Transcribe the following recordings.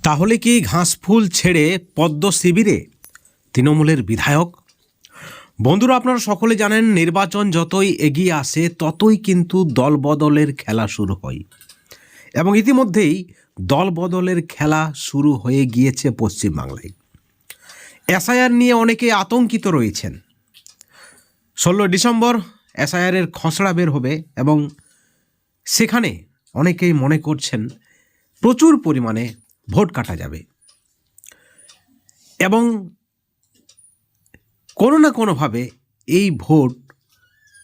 তাহলে কি ঘাসফুল ছেড়ে পদ্ম শিবিরে তৃণমূলের বিধায়ক? বন্ধুরা, আপনারা সকলে জানেন নির্বাচন যতই এগিয়ে আসে ততই কিন্তু দলবদলের খেলা শুরু হয় এবং ইতিমধ্যেই দলবদলের খেলা শুরু হয়ে গিয়েছে পশ্চিমবাংলায়। এসআইআর নিয়ে অনেকে আতঙ্কিত রয়েছেন। 16 ডিসেম্বর এসআইআরের খসড়া বের হবে এবং সেখানে অনেকেই মনে করছেন প্রচুর পরিমাণে ভোট কাটা যাবে এবং কোনো না কোনোভাবে এই ভোট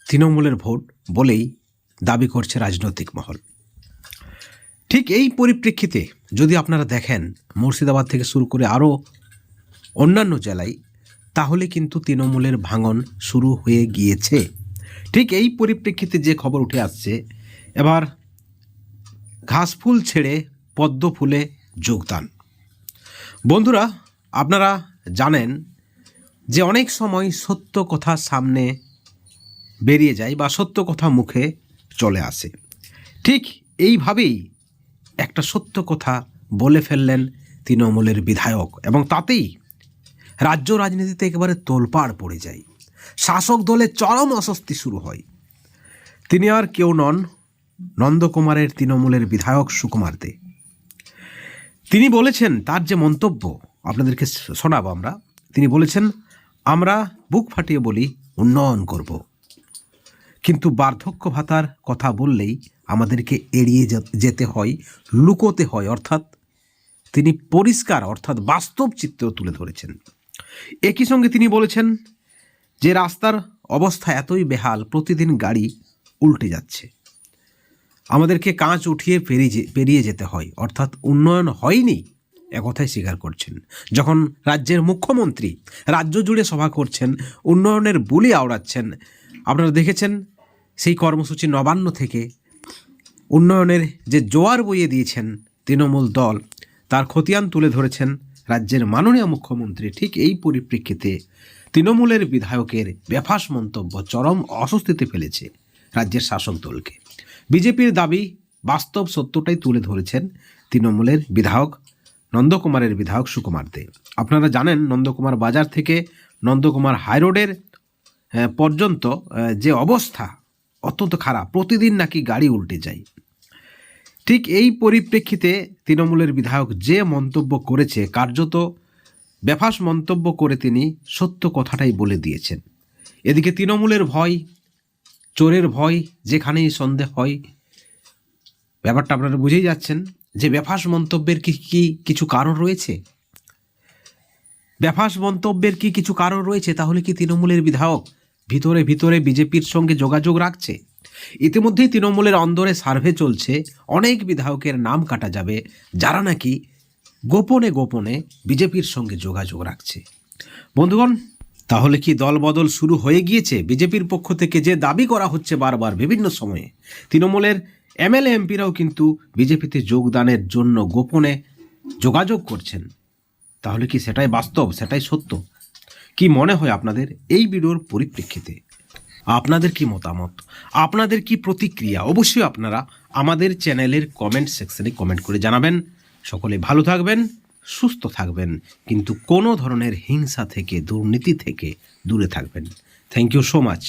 তৃণমূলের ভোট বলেই দাবি করছে রাজনৈতিক মহল। ঠিক এই পরিপ্রেক্ষিতে যদি আপনারা দেখেন মুর্শিদাবাদ থেকে শুরু করে আরও অন্যান্য জেলায়, তাহলে কিন্তু তৃণমূলের ভাঙন শুরু হয়ে গিয়েছে। ঠিক এই পরিপ্রেক্ষিতে যে খবর উঠে আসছে, এবার ঘাসফুল ছেড়ে পদ্ম ফুলে যোগদান। বন্ধুরা, আপনারা জানেন যে অনেক সময় সত্য কথা সামনে বেরিয়ে যায় বা সত্য কথা মুখে চলে আসে। ঠিক এইভাবেই একটা সত্য কথা বলে ফেললেন তৃণমূলের বিধায়ক এবং তাতেই রাজ্য রাজনীতিতে একেবারে তোলপাড় পড়ে যায়। শাসক দলের চরম অস্বস্তি শুরু হয়। তিনি আর কেউ নন, নন্দকুমারের তৃণমূলের বিধায়ক সুকুমার দে। তিনি বলেছেন, তার যে মন্তব্য আপনাদেরকে শোনাবো আমরা। তিনি বলেছেন, আমরা বুক ফাটিয়ে বলি উন্নয়ন করব, কিন্তু বার্ধক্য ভাতার কথা বললেই আমাদেরকে এড়িয়ে যেতে হয়, লুকোতে হয়। অর্থাৎ তিনি পরিষ্কার অর্থাৎ বাস্তব চিত্র তুলে ধরেছেন। একই সঙ্গে তিনি বলেছেন যে রাস্তার অবস্থা এতই বেহাল, প্রতিদিন গাড়ি উল্টে যাচ্ছে, আমাদেরকে কাঁচ উঠিয়ে পেরিয়ে যেতে হয়। অর্থাৎ উন্নয়ন হয়নি একথাই স্বীকার করছেন। যখন রাজ্যের মুখ্যমন্ত্রী রাজ্য জুড়ে সভা করছেন, উন্নয়নের বুলি আওড়াচ্ছেন, আপনারা দেখেছেন সেই কর্মসূচি নবান্ন থেকে উন্নয়নের যে জোয়ার বইয়ে দিয়েছেন তৃণমূল দল, তার খতিয়ান তুলে ধরেছেন রাজ্যের মাননীয় মুখ্যমন্ত্রী। ঠিক এই পরিপ্রেক্ষিতে তৃণমূলের বিধায়কের বেফাঁস মন্তব্য চরম অস্বস্তিতে ফেলেছে রাজ্যের শাসক দলকে। বিজেপির দাবি বাস্তব সত্যটাই তুলে ধরেছেন তৃণমূলের বিধায়ক, নন্দকুমারের বিধায়ক সুকুমার দে। আপনারা জানেন নন্দকুমার বাজার থেকে নন্দকুমার হাইরোডের পর্যন্ত যে অবস্থা অত্যন্ত খারাপ, প্রতিদিন নাকি গাড়ি উল্টে যায়। ঠিক এই পরিপ্রেক্ষিতে তৃণমূলের বিধায়ক যে মন্তব্য করেছে, কার্যত বেফাঁস মন্তব্য করে তিনি সত্য কথাটাই বলে দিয়েছেন। এদিকে তৃণমূলের ভয়, চোরের ভয় যেখানেই সন্দেহ হয়, ব্যাপারটা আপনারা বুঝেই যাচ্ছেন যে বেফাঁস মন্তব্যের কি কিছু কারণ রয়েছে। বেফাঁস মন্তব্যের কি কিছু কারণ রয়েছে? তাহলে কি তৃণমূলের বিধায়ক ভিতরে ভিতরে বিজেপির সঙ্গে যোগাযোগ রাখছে? ইতিমধ্যেই তৃণমূলের অন্দরে সার্ভে চলছে, অনেক বিধায়কের নাম কাটা যাবে যারা নাকি গোপনে গোপনে বিজেপির সঙ্গে যোগাযোগ রাখছে। বন্ধুগণ, তাহলে কি দলবদল শুরু হয়ে গিয়েছে? বিজেপির পক্ষ থেকে যে দাবি করা হচ্ছে বারবার বিভিন্ন সময়ে, তৃণমূলের এমএলএ এমপিরাও কিন্তু বিজেপিতে যোগদানের জন্য গোপনে যোগাযোগ করছেন। তাহলে কি সেটাই বাস্তব, সেটাই সত্য? কি মনে হয় আপনাদের এই ভিডিওর পরিপ্রেক্ষিতে? আপনাদের কি মতামত, আপনাদের কি প্রতিক্রিয়া? অবশ্যই আপনারা আমাদের চ্যানেলের কমেন্ট সেকশনে কমেন্ট করে জানাবেন। সকলে ভালো থাকবেন, সুস্থ থাকবেন, কিন্তু কোনো ধরনের হিংসা থেকে, দুর্নীতি থেকে দূরে থাকবেন। Thank you so much.